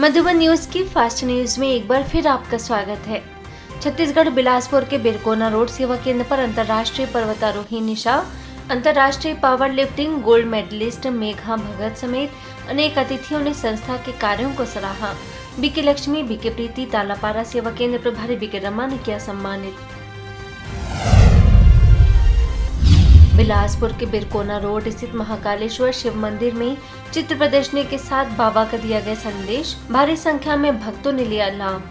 Madhuban news की fast news में एक बार फिर आपका स्वागत है। छत्तीसगढ़ बिलासपुर के बिरकोना रोड सेवा केंद्र पर अंतर्राष्ट्रीय पर्वतारोही निशा, अंतर्राष्ट्रीय power lifting gold medalist Megha Bhagat समेत अनेक अतिथियों ने संस्था के कार्यों को सराहा। बीके लक्ष्मी, बीके प्रीति, तालापारा सेवा केंद्र प्रभारी बीके रमा ने किया सम्मानित। बिलासपुर के बिरकोना रोड स्थित महाकालेश्वर शिव मंदिर में चित्र प्रदर्शनी के साथ बाबा का दिया गया संदेश, भारी संख्या में भक्तों ने लिया लाभ।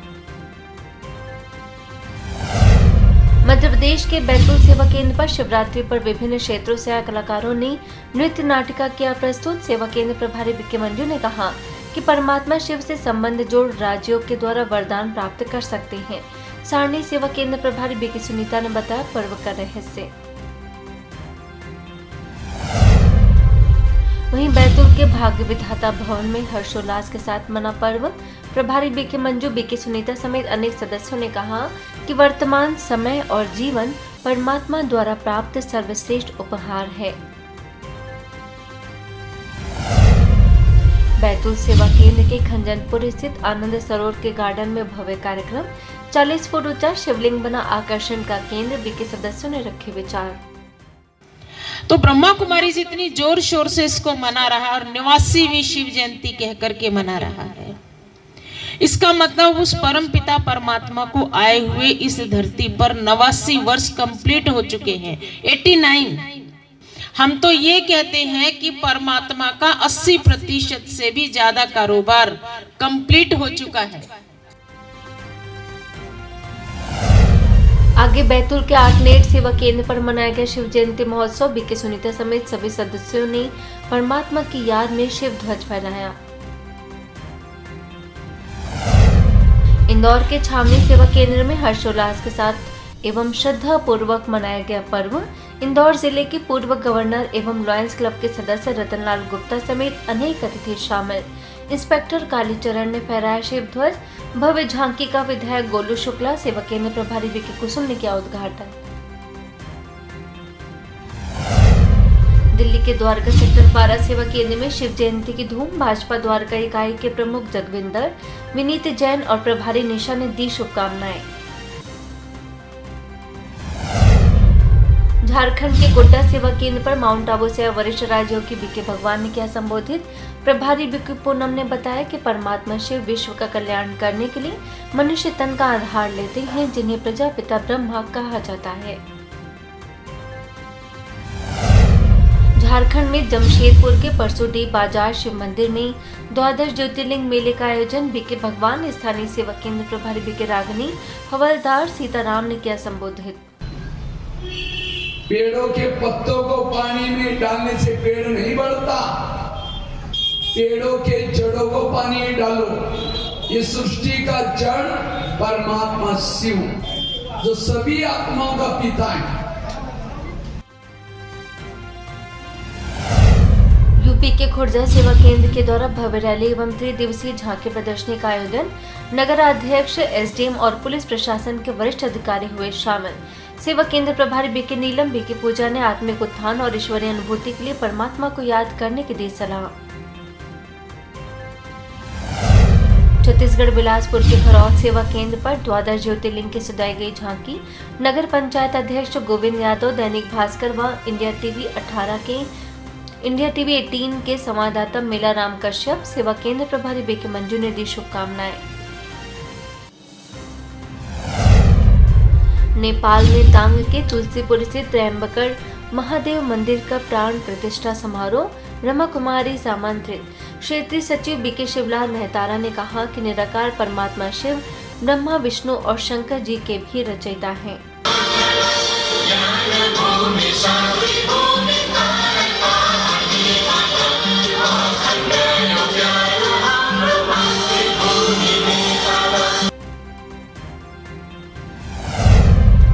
मध्य प्रदेश के बैतूल सेवा केंद्र पर शिवरात्रि पर विभिन्न क्षेत्रों से आए कलाकारों ने नृत्य नाटिका किया प्रस्तुत। सेवा केंद्र प्रभारी बीके मंजू ने कहा कि परमात्मा शिव से संबंध जोड़ राज्यों के द्वारा वरदान प्राप्त कर सकते हैं। सारणी सेवा केंद्र प्रभारी बीके सुनीता ने बताया पर्व का रहस्य। वहीं बैतूल के भाग्य विधाता भवन में हर्षोल्लास के साथ मना पर्व। प्रभारी बीके मंजू, बीके सुनीता समेत अनेक सदस्यों ने कहा कि वर्तमान समय और जीवन परमात्मा द्वारा प्राप्त सर्वश्रेष्ठ उपहार है। बैतूल सेवा केंद्र के खंजनपुर स्थित आनंद सरोवर के गार्डन में भव्य कार्यक्रम, 40 फुट ऊंचा शिवलिंग बना आकर्षण का केंद्र। बीके सदस्यों ने रखे विचार। तो ब्रह्मा कुमारी जी इतनी जोर शोर से इसको मना रहा और 89वीं शिव जयंती कह करके मना रहा है। इसका मतलब उस परम पिता परमात्मा को आए हुए इस धरती पर 89 वर्ष कंप्लीट हो चुके हैं। 89। हम तो ये कहते हैं कि परमात्मा का 80% से भी ज्यादा कारोबार कंप्लीट हो चुका है। आगे बैतूल के आर्टनेट सेवा केंद्र पर मनाया गया शिव जयंती महोत्सव। बीके सुनीता समेत सभी सदस्यों ने परमात्मा की याद में शिव ध्वज फहराया। इंदौर के छावनी सेवा केंद्र में हर्षोल्लास के साथ एवं श्रद्धा पूर्वक मनाया गया पर्व। इंदौर जिले के पूर्व गवर्नर एवं लॉयंस क्लब के सदस्य रतनलाल गुप्ता समेत अनेक अतिथि शामिल। इंस्पेक्टर कालीचरण ने फहराया शिव ध्वज। भव्य झांकी का विधायक गोलू शुक्ला, सेवा केंद्र प्रभारी बीके कुसुम ने किया उद्घाटन। दिल्ली के द्वारका सेक्टर 12 सेवा केंद्र में शिव जयंती की धूम। भाजपा द्वारका इकाई के प्रमुख जगविंदर, विनीत जैन और प्रभारी निशा ने दी शुभकामनाएं। झारखंड के गोड्डा सेवा केंद्र पर माउंट आबू से वरिष्ठ राजयोगी बीके भगवान ने किया संबोधित। प्रभारी बीके पूनम ने बताया कि परमात्मा शिव विश्व का कल्याण करने के लिए मनुष्य तन का आधार लेते हैं, जिन्हें प्रजापिता ब्रह्मा कहा जाता है। झारखंड में जमशेदपुर के परसुडी बाजार शिव मंदिर में द्वादश ज्योतिर्लिंग मेले का आयोजन। बीके भगवान, स्थानीय सेवा केंद्र प्रभारी बीके रागनी, हवलदार सीताराम ने किया संबोधित। पेड़ों के पत्तों को पानी में डालने से पेड़ नहीं बढ़ता, पेड़ों के जड़ों को पानी में डालो। ये सृष्टि का जड़ परमात्मा शिव, जो सभी आत्माओं का पिता है। यूपी के खुर्जा सेवा केंद्र के द्वारा भव्य रैली एवं त्रिदिवसीय झांकी प्रदर्शनी का आयोजन। नगर अध्यक्ष, एसडीएम और पुलिस प्रशासन के वरिष्ठ अधिकारी हुए शामिल। सेवा केंद्र प्रभारी बीके नीलम, बीके पूजा ने आत्मिक उत्थान और ईश्वरीय अनुभूति के लिए परमात्मा को याद करने की दी सलाह। छत्तीसगढ़ बिलासपुर के खरौद सेवा केंद्र पर द्वादश ज्योतिर्लिंग की सजाई गई झांकी। नगर पंचायत अध्यक्ष गोविंद यादव, दैनिक भास्कर व इंडिया टीवी 18 के संवाददाता मेला राम कश्यप, सेवा केंद्र प्रभारी बीके मंजू ने दी शुभकामनाएं। नेपाल में तांग के तुलसीपुर स्थित त्रयंबकर महादेव मंदिर का प्राण प्रतिष्ठा समारोह। ब्रह्मा कुमारी आमंत्रित। क्षेत्रीय सचिव बीके शिवलाल मेहतारा ने कहा कि निराकार परमात्मा शिव ब्रह्मा, विष्णु और शंकर जी के भी रचयिता हैं।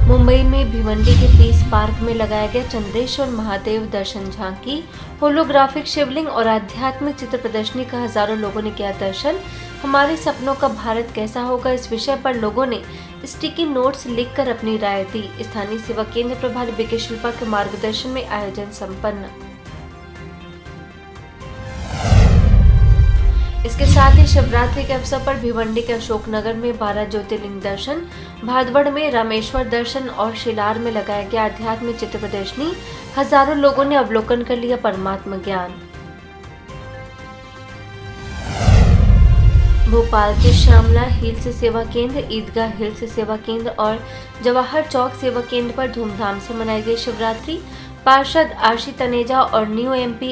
मुंबई में भिवंडी के पीस पार्क में लगाया गया चंद्रेश्वर महादेव दर्शन झांकी, होलोग्राफिक शिवलिंग और आध्यात्मिक चित्र प्रदर्शनी का हजारों लोगों ने किया दर्शन। हमारे सपनों का भारत कैसा होगा, इस विषय पर लोगों ने स्टिकी नोट्स लिखकर अपनी राय दी। स्थानीय सेवा केंद्र प्रभारी बीके शिल्पा के मार्गदर्शन में आयोजन संपन्न। इसके साथ ही शिवरात्रि के अवसर पर भिवंडी के अशोकनगर में 12 ज्योतिर्लिंग दर्शन, भादवड़ में रामेश्वर दर्शन और शिलार में लगाया गया आध्यात्मिक चित्र प्रदर्शनी। हजारों लोगों ने अवलोकन कर लिया परमात्म ज्ञान। भोपाल के श्यामला हिल्स सेवा केंद्र, ईदगाह हिल्स सेवा केंद्र और जवाहर चौक सेवा केंद्र पर धूमधाम से मनाई गई शिवरात्रि। पार्षद आशी तनेजा और न्यू एमपी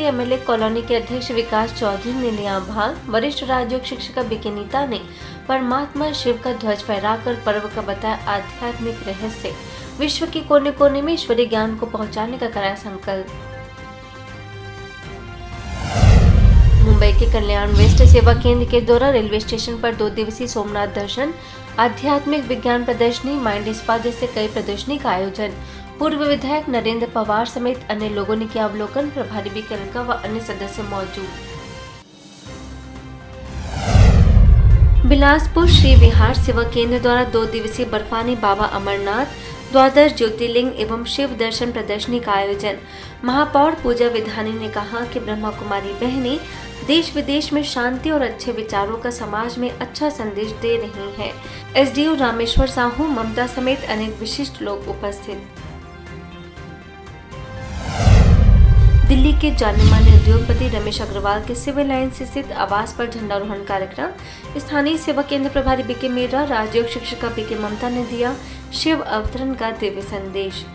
एमएलए कॉलोनी के अध्यक्ष विकास चौधरी ने लिया भाग। वरिष्ठ राजयोग शिक्षिका बीके नीता ने परमात्मा शिव का ध्वज फहराकर पर्व का बताया आध्यात्मिक रहस्य। विश्व के कोने कोने में ईश्वरीय ज्ञान को पहुंचाने का कराया संकल्प। मुंबई के कल्याण वेस्ट सेवा केंद्र के द्वारा रेलवे स्टेशन पर 2 दिवसीय सोमनाथ दर्शन, आध्यात्मिक विज्ञान प्रदर्शनी, माइंड स्पा जैसे कई प्रदर्शनी का आयोजन। पूर्व विधायक नरेंद्र पवार समेत अन्य लोगों ने किया अवलोकन। प्रभारी बीके व अन्य सदस्य मौजूद। बिलासपुर श्री विहार सेवा केंद्र द्वारा 2 दिवसीय बर्फानी बाबा अमरनाथ, द्वादश ज्योतिर्लिंग एवं शिव दर्शन प्रदर्शनी का आयोजन। महापौर पूजा विधानी ने कहा कि ब्रह्मा कुमारी बहनें देश विदेश में शांति और अच्छे विचारों का समाज में अच्छा संदेश दे रही हैं। एसडीओ रामेश्वर साहू, ममता समेत अनेक विशिष्ट लोग उपस्थित। दिल्ली के जाने माने उद्योगपति रमेश अग्रवाल के सिविल लाइन्स स्थित आवास पर झंडारोहण कार्यक्रम। स्थानीय सेवा केंद्र प्रभारी बीके मीरा, राजयोग शिक्षिका बीके ममता ने दिया शिव अवतरण का दिव्य संदेश।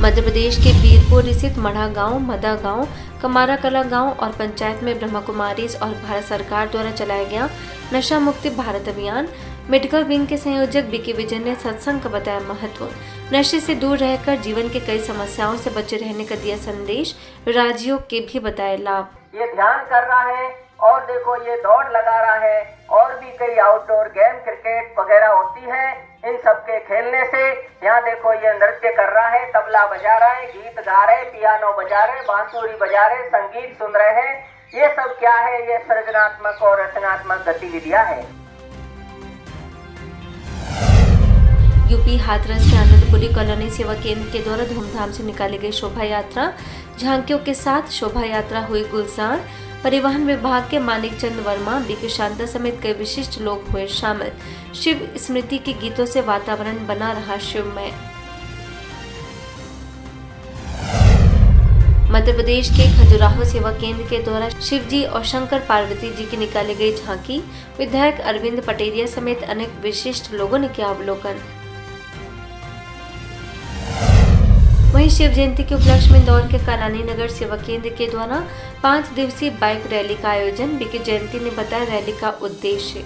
मध्य प्रदेश के बीरपुर स्थित मढ़ा गांव, मदा गांव, कमारा कला गांव और पंचायत में ब्रह्मा कुमारीज और भारत सरकार द्वारा चलाया गया नशा मुक्ति भारत अभियान। मेडिकल विंग के संयोजक बीके विजय ने सत्संग का बताया महत्व। नशे से दूर रहकर जीवन के कई समस्याओं से बचे रहने का दिया संदेश। राजयोग के भी बताए लाभ। ये ध्यान कर रहा है और देखो ये दौड़ लगा रहा है और भी कई आउटडोर गेम, क्रिकेट वगैरह होती है। इन सब के खेलने से यहाँ देखो ये नृत्य कर रहा है, तबला बजा रहा है, गीत गा रहे, पियानो बजा रहे, बांसुरी बजा रहे, संगीत सुन रहे हैं। ये सब क्या है? ये सृजनात्मक और रचनात्मक गतिविधियां है। यूपी हाथरस के आनंदपुरी कॉलोनी सेवा केंद्र के द्वारा धूमधाम से निकाली गई शोभा यात्रा। झांकियों के साथ शोभा यात्रा हुई गुलजार। परिवहन विभाग के मानिक चंद वर्मा, बीके शांता समेत कई विशिष्ट लोग हुए शामिल। शिव स्मृति के गीतों से वातावरण बना रहा शिवमय। मध्य प्रदेश के खजुराहो सेवा केंद्र के द्वारा शिवजी और शंकर पार्वती जी की निकाली गई झांकी। विधायक अरविंद पटेरिया समेत अनेक विशिष्ट लोगों ने किया अवलोकन। वहीं शिव जयंती के उपलक्ष्य में इंदौर के कालानी नगर सेवा केंद्र के द्वारा 5 दिवसीय बाइक रैली का आयोजन। बीके जयंती ने बताया रैली का उद्देश्य।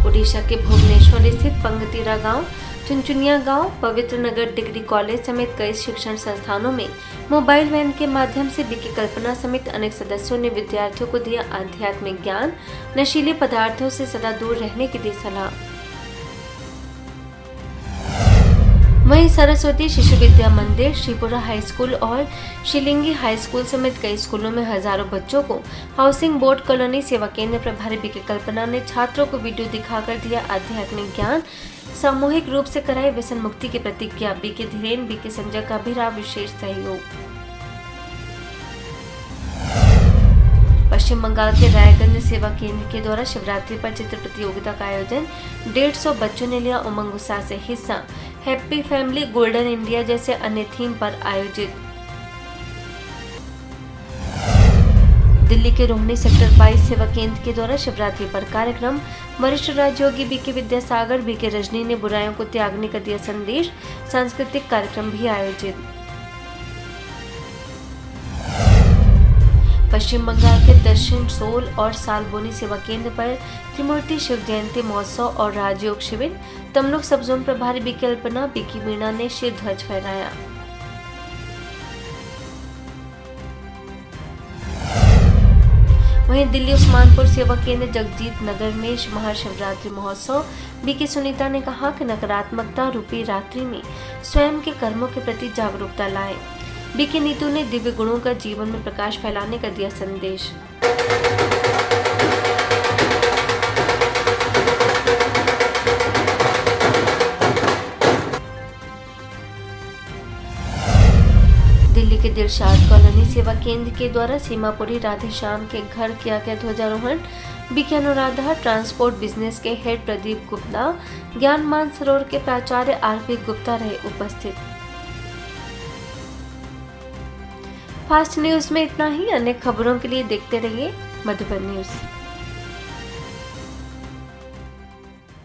उड़ीसा के भुवनेश्वर स्थित पंगतीरा गांव, चुनचुनिया गांव, पवित्र नगर डिग्री कॉलेज समेत कई शिक्षण संस्थानों में मोबाइल वैन के माध्यम से बीके कल्पना समेत अनेक सदस्यों ने विद्यार्थियों को दिया आध्यात्मिक ज्ञान। नशीले पदार्थों से सदा दूर रहने की दी सलाह। वहीं सरस्वती शिशु विद्या मंदिर, श्रीपुरा हाई स्कूल और शिलिंगी हाई स्कूल समेत कई स्कूलों में हजारों बच्चों को हाउसिंग बोर्ड कॉलोनी सेवा केंद्र प्रभारी बीके कल्पना ने छात्रों को वीडियो दिखाकर दिया आध्यात्मिक ज्ञान। सामूहिक रूप से कराई व्यसन मुक्ति की प्रतिज्ञा। बीके धीरेन, बीके संजय का भी रहा विशेष सहयोग। पश्चिम बंगाल के रायगंज सेवा केंद्र के द्वारा शिवरात्रि पर चित्र प्रतियोगिता का आयोजन। 150 बच्चों ने लिया उमंग उत्साह से हिस्सा। हैप्पी फैमिली, गोल्डन इंडिया जैसे अन्य थीम पर आयोजित। दिल्ली के रोहिणी सेक्टर 22 सेवा केंद्र के द्वारा शिवरात्रि पर कार्यक्रम। वरिष्ठ राजयोगी बीके विद्यासागर, बीके रजनी ने बुराइयों को त्यागने का दिया संदेश। सांस्कृतिक कार्यक्रम भी आयोजित। पश्चिम बंगाल के दक्षिण सोल और सालबोनी सेवा केंद्र पर त्रिमूर्ति शिव जयंती महोत्सव और राजयोग शिविर। तमलुक सब जोन प्रभारी बीके अल्पना, बीके मीणा ने शिव ध्वज फहराया। वहीं दिल्ली उस्मानपुर सेवा केंद्र जगजीत नगर में महाशिवरात्रि महोत्सव। बीके सुनीता ने कहा कि नकारात्मकता रूपी रात्रि में स्वयं के कर्मों के प्रति जागरूकता लाएं। बीके नीतू ने दिव्य गुणों का जीवन में प्रकाश फैलाने का दिया संदेश। के दिलशाद कॉलोनी सेवा केंद्र के द्वारा सीमापुरी राधेश्याम के घर किया गया ध्वजारोहण। बीके अनुराधा ट्रांसपोर्ट बिजनेस के हेड प्रदीप गुप्ता, ज्ञान मानसरोवर के प्राचार्य आरपी गुप्ता रहे उपस्थित। फास्ट न्यूज में इतना ही। अन्य खबरों के लिए देखते रहिए मधुबन न्यूज।